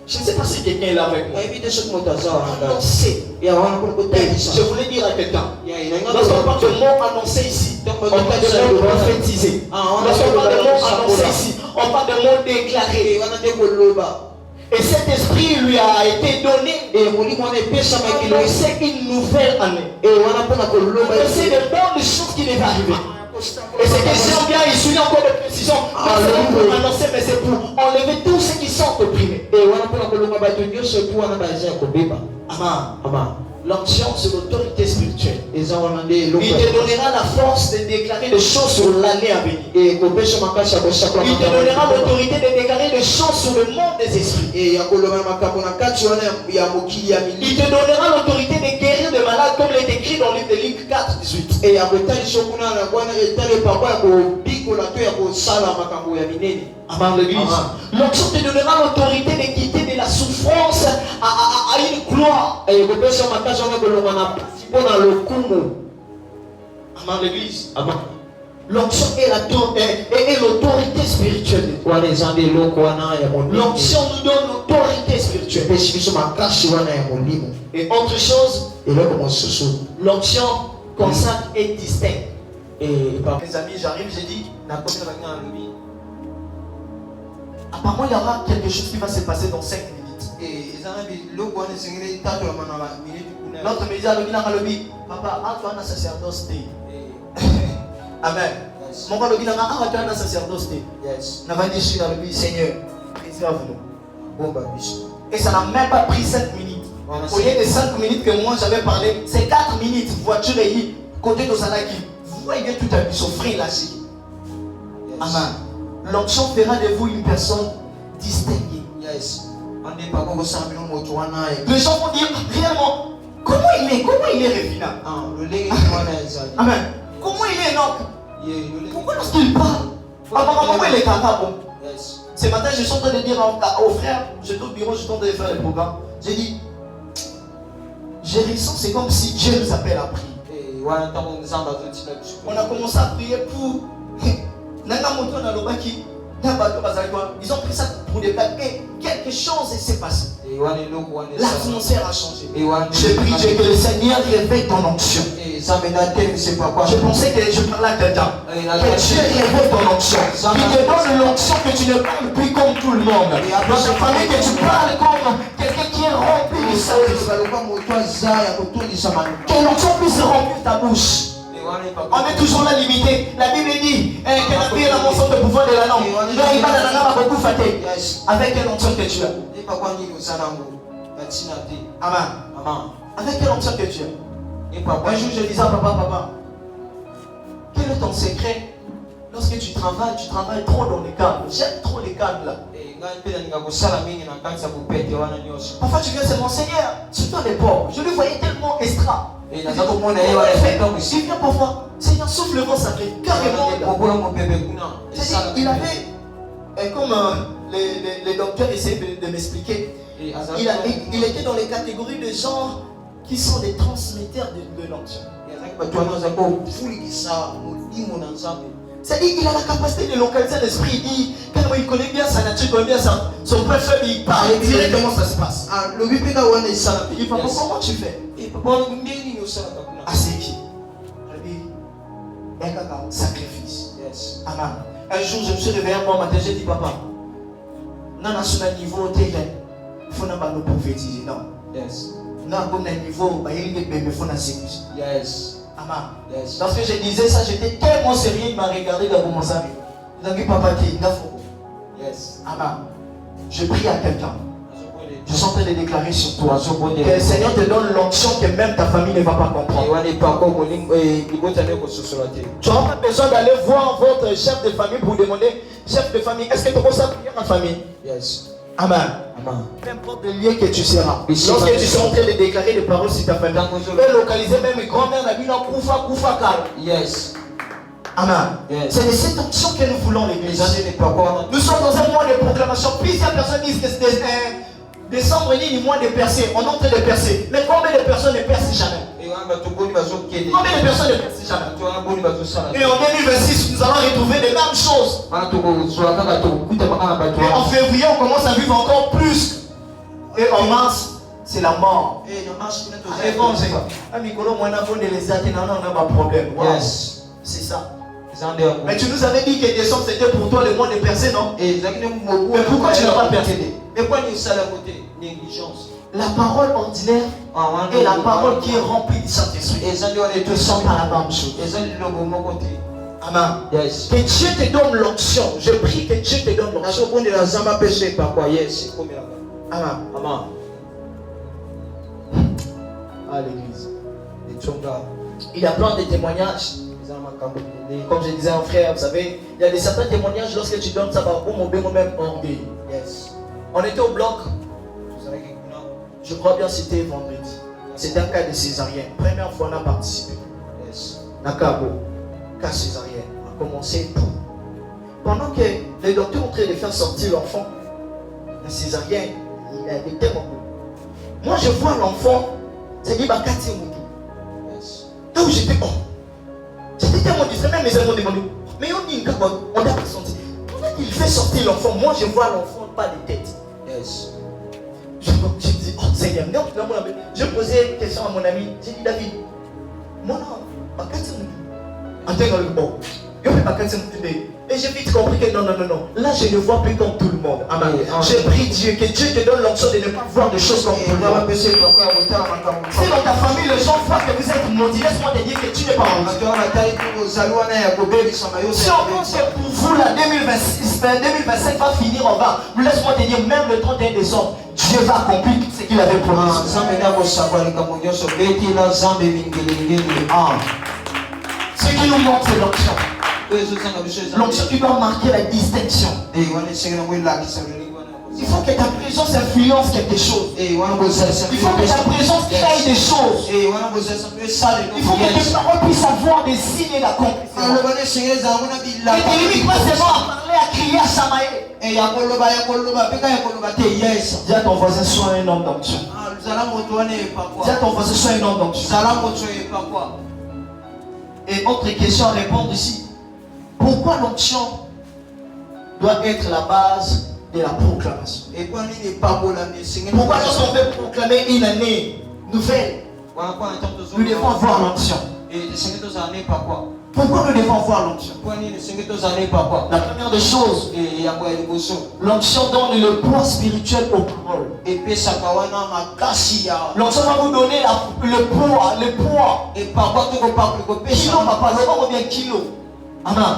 Je ne sais pas si quelqu'un est là avec moi. Annoncer. Je voulais dire à quelqu'un. Lorsqu'on parle de mots annoncés ici, on parle de mots prophétisés. Lorsqu'on parle de mots annoncés ici, on parle de mots déclarés. Et cet esprit lui a été donné pour annoncer une nouvelle année. Annoncer de bonnes choses qui devaient arriver. Et c'est question bien, il suit encore de précision. C'est pour annoncer, mais c'est pour enlever tous ceux qui sont opprimés. Amen. L'onction, c'est l'autorité spirituelle. Il te donnera la force de déclarer des choses sur l'année à venir. Il te donnera l'autorité de déclarer des choses sur le monde des esprits. Il te donnera l'autorité de guérir des malades comme il est écrit dans le livre de Luc 4, 18. Amen, l'église. L'onction te donnera l'autorité de quitter de la souffrance à une gloire. Amen, l'église. Amen. L'onction est l'autorité spirituelle. L'onction nous donne l'autorité spirituelle. Et autre chose, l'onction consacre et distingue. Mes amis, j'arrive, j'ai dit, apparemment il y aura quelque chose qui va se passer dans 5 minutes. L'autre me dit, papa, tu as un sacerdoce. Amen. Mon père tu as un sacerdoce. N'a pas dit Seigneur, préserve-nous. Et ça n'a même pas pris 5 minutes. Au lieu de 5 minutes que moi j'avais parlé, c'est 4 minutes. Voiture et côté de Salaki. Vous voyez tout à s'offrir là. Amen. L'onction fera de vous une personne distinguée. Yes. Les gens vont dire réellement comment il est Réfina. Amen. Comment il est Enoch. Pourquoi lorsqu'il parle apparemment il est capable. Ce matin je suis en train de dire aux frères, j'étais au bureau, je suis en train de faire le programme. J'ai dit j'ai ressenti, c'est comme si Dieu nous appelle à prier. On a commencé à prier pour ils ont pris ça pour des blagues. Et quelque chose s'est passé. L'atmosphère a changé. J'ai prié Dieu que le Seigneur réveille ton onction. Je pensais que je parlais à quelqu'un. Que Dieu réveille ton onction. Il te donne l'onction que tu ne parles plus comme tout le monde. Dans ta famille, que tu parles comme quelqu'un qui est rempli de Saint-Esprit. Que l'onction puisse remplir ta bouche. On est toujours là limité. La Bible dit que la vie est la moisson de pouvoir de la langue. Il va beaucoup fâter avec quelle onction que tu as. Amen. Avec quelle onction que tu as. Un jour je disais à papa, quel est ton secret? Lorsque tu travailles trop dans les câbles. J'aime trop les câbles là. Parfois tu viens, c'est mon Seigneur. Surtout les pauvres. Je le voyais tellement extra. Il vient parfois. Seigneur, souffle le vent sacré. Carrément. Il avait, comme les docteurs essayaient de m'expliquer, il était dans les catégories de gens qui sont des transmetteurs de l'onction. C'est-à-dire qu'il a la capacité de localiser l'esprit. Il dit, quand il connaît bien sa nature, il connaît bien son père faible, il parle, il dirait comment ça se passe. Il dit, papa, comment tu fais? Ah, c'est qui? Sacrifice. Amen. Un jour, je me suis réveillé moi matin, j'ai dit, papa, non, sur un niveau, il faut nous prophétiser. Non. Non, comme un niveau, il faut nous sécuriser. Amen. Lorsque je disais ça, j'étais tellement sérieux, il m'a regardé dans mon sac. Il a dit, papa, qui est Amen. Je prie à quelqu'un. Je suis en train de déclarer sur toi que le Seigneur te donne l'onction que même ta famille ne va pas comprendre. Tu n'auras pas besoin d'aller voir votre chef de famille pour demander, chef de famille, est-ce que tu peux ça prier en famille? Amen. Peu importe le lieu que tu seras. Lorsque tu seras en train de déclarer des paroles sur ta famille, tu peux localiser même grand-mère la ville en Koufa Kal. Amen. C'est de cette onction que nous voulons l'église. Nous sommes dans un mois de proclamation. Plusieurs personnes disent que c'est décembre ni mois de percer. On est en train de percer. Mais combien de personnes ne percent jamais? Combien de personnes ne percent jamais? Et en 2026, nous allons retrouver les mêmes choses. Et en février, on commence à vivre encore plus. Et en mars, c'est la mort. Allez, bon, c'est quoi? Yes. C'est ça. Mais tu nous avais dit que décembre c'était pour toi le mois de percer, non? Mais pourquoi tu n'as pas percé? Mais quoi nous ça la côté négligence? La parole ordinaire et la parole qui est remplie du Saint-Esprit ne sont pas la même chose. Amen. Yes. Que Dieu te donne l'onction. Je prie que Dieu te donne l'onction. Amen. Amen. À l'église. Il y a plein de témoignages. Comme je disais à un frère, vous savez, il y a certains témoignages lorsque tu donnes ça va même orgueil. Yes. On était au bloc. Je crois bien c'était vendredi. C'était un cas de césarienne. Première fois on a participé. Yes. Nakabo, cas césarienne. On a commencé tout. Pendant que les docteurs ont en train de faire sortir l'enfant, la césarienne, il a été tellement beau. Moi je vois l'enfant, c'est dit Bakati Moutou. Yes. Là où j'étais, j'étais tellement distrait, même mes amis m'ont demandé, mais on a pas senti. Il fait sortir l'enfant, moi je vois l'enfant pas de tête. Yes. Je dis, oh Seigneur, je posais une question à mon ami, j'ai dit David, moi non, Bakati Moutou. En tant que je fais Bakati Moutou. Et j'ai vite compris que non. Là, je ne vois plus comme tout le monde. Amen. Je prie Dieu, que Dieu te donne l'option de ne pas voir des choses comme tout le monde. Si dans ta famille, les gens voient que vous êtes maudits, laisse-moi te dire que tu n'es pas maudit. Si on pense que pour vous, la 2025 va finir en bas, laisse-moi te dire, même le 31 décembre, Dieu va accomplir ce qu'il avait promis. Ce qui nous manque, c'est l'option. L'onction qui doit marquer la distinction. Il faut que ta présence influence quelque chose. Il faut que ta présence crée des choses. Il faut que tes paroles puissent avoir des signes et d'accomplissement. Ne te limite pas seulement à parler, à crier, à chamailler. Dis à ton voisin, sois un homme d'onction. Dis à ton voisin, sois un homme d'onction. Et autre question à répondre ici. Pourquoi l'onction doit être la base de la proclamation? Pourquoi lorsqu'on veut proclamer une année nouvelle, nous devons avoir l'onction? Pourquoi nous devons avoir l'onction? La première des choses, l'onction donne le poids spirituel aux paroles. L'onction va vous donner le poids. Kilo, papa, le bon bien kilo. Amen.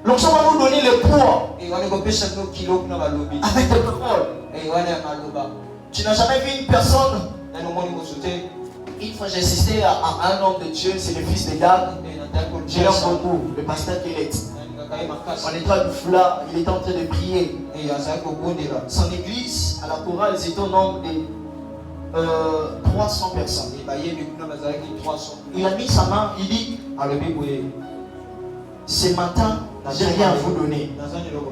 L'onction va vous donner le poids avec tes paroles. Tu n'as jamais vu une personne. Une fois j'ai assisté à un homme de Dieu, c'est le fils de Dame. Je l'aime beaucoup, le pasteur Kélet. On était à Doufla, il était en train de prier. Son église, à la chorale, ils étaient au nombre de 300 personnes. Il a mis sa main, il dit, ce matin, j'ai rien à vous donner.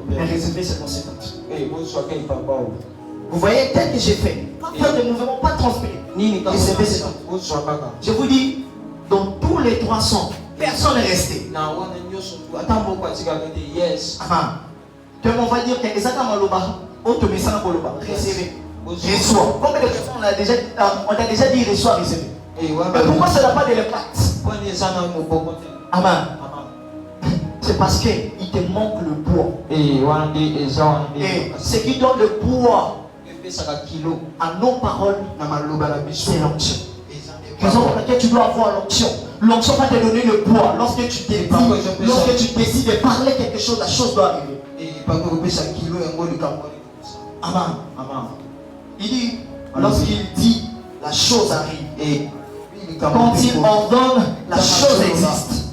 Mais réservez seulement cette note. Vous voyez, tel que j'ai fait, pas faire de mouvement, pas transpirer. Réservez cette note. Je vous dis, dans tous les 300, personne n'est resté. Tu va dire que exactement réservé. Reçois. Combien de personnes on a déjà dit reçois, réservé? Mais pourquoi ça n'a pas de l'impact? Amen. C'est parce qu'il te manque le poids. Et ce qui donne le poids à nos paroles, c'est l'onction. Raison pour laquelle tu dois avoir l'onction. L'onction va te donner le poids. Lorsque tu décides de parler quelque chose, la chose doit arriver. Amen. Il dit, lorsqu'il dit, la chose arrive. Et quand il ordonne, la chose existe.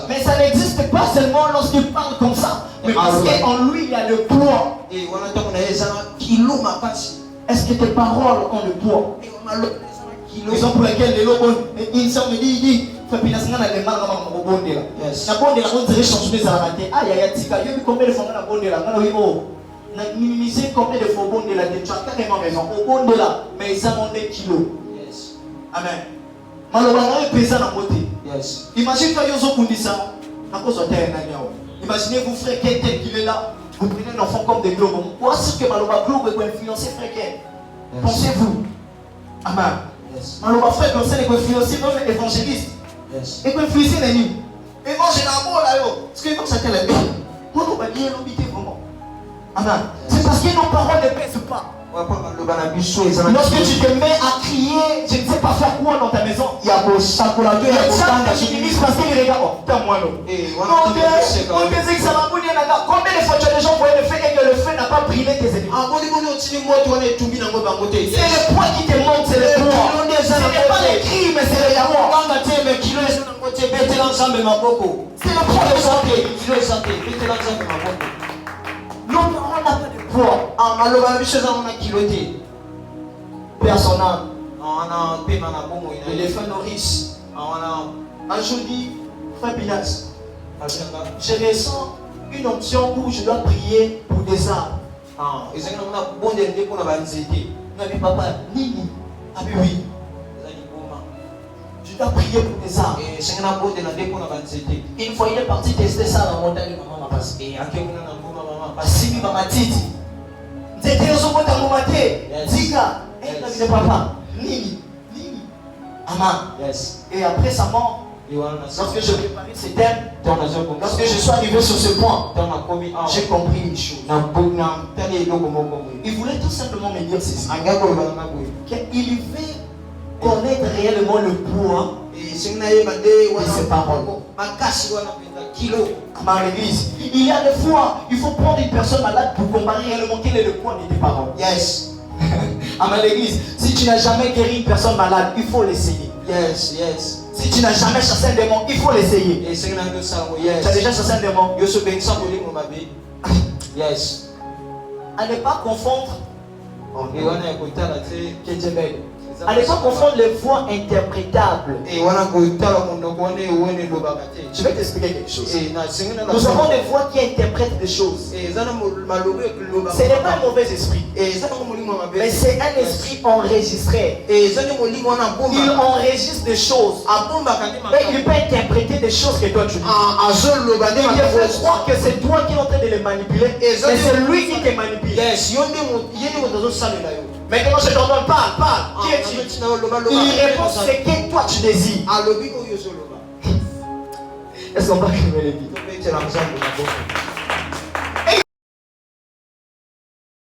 Mais ça n'existe pas seulement lorsqu'il parle comme ça, mais parce qu'en lui il y a le poids. Est-ce que tes paroles ont le poids? Raison pour laquelle les lobos, il me dit, minimiser combien de fois au bon de la tête, tu as carrément raison. Au bon de là, mais ils en ont des kilos. Amen. Malheureusement, ils pèsent dans la beauté. Imagine quand ils ont dit ça. Imaginez vous frère, quel tel qu'il est là. Vous prenez un enfant comme des globes. Ou est-ce que Maloba Globe peut influencer frère? Pensez-vous? Amen. Maloba frère peut influencer même évangéliste. Et peut influencer les nuits. Évangile l'amour là, parce que quand ça t'a l'air, moi, on va bien l'habiter vraiment. Amen. C'est parce que nos paroles ne pèsent pas. Lorsque tu te mets à crier, je ne sais pas faire quoi dans ta maison, il y a beau sacola, il y a des qui disent parce qu'ils regardent, oh, t'as moi non. Combien de fois tu as déjà envoyé le feu et que le feu n'a pas brûlé tes ennemis? C'est le poids qui te monte, c'est le poids. Ce n'est pas les cris, mais c'est le yamour. C'est le poids de santé. Nos paroles n'ont pas de poids. Personne l'éléphant nourrice. Aujourd'hui, frère Pinas, je ressens une option où je dois prier pour des arbres. Non, papa, Nini, ah oui. Je dois prier pour des arbres. Une fois, il est parti tester ça dans la montagne de maman. Simi mama titi. Nzete yozobota ngomate. Zika. Papa. Nini. Amen. Et après sa mort, lorsque je préparais ces thèmes, lorsque je suis arrivé sur ce point, j'ai compris une chose. Il voulait tout simplement me dire ceci. Qu'il veut connaître réellement le poids de ses paroles. À l'église, il y a des fois, il faut prendre une personne malade pour comparer réellement quel est le poids de tes paroles. Yes. À l'église, si tu n'as jamais guéri une personne malade, il faut l'essayer. Yes. Si tu n'as jamais chassé un démon, il faut l'essayer. Tu as déjà chassé un démon? Yes. À ne pas confondre. À ne pas confondre les voix interprétables. Je vais t'expliquer quelque chose. Nous avons des voix qui interprètent des choses. Ce n'est pas un mauvais esprit, mais c'est un esprit enregistré. Il enregistre des choses et il peut interpréter des choses que toi tu dis. Il peut croire que c'est toi qui es en train de les manipuler, mais c'est lui qui te manipule. Maintenant je t'ordonne, parle. Qui es-tu? Il répond ce que toi tu désires. Est-ce qu'on va calmer les vies?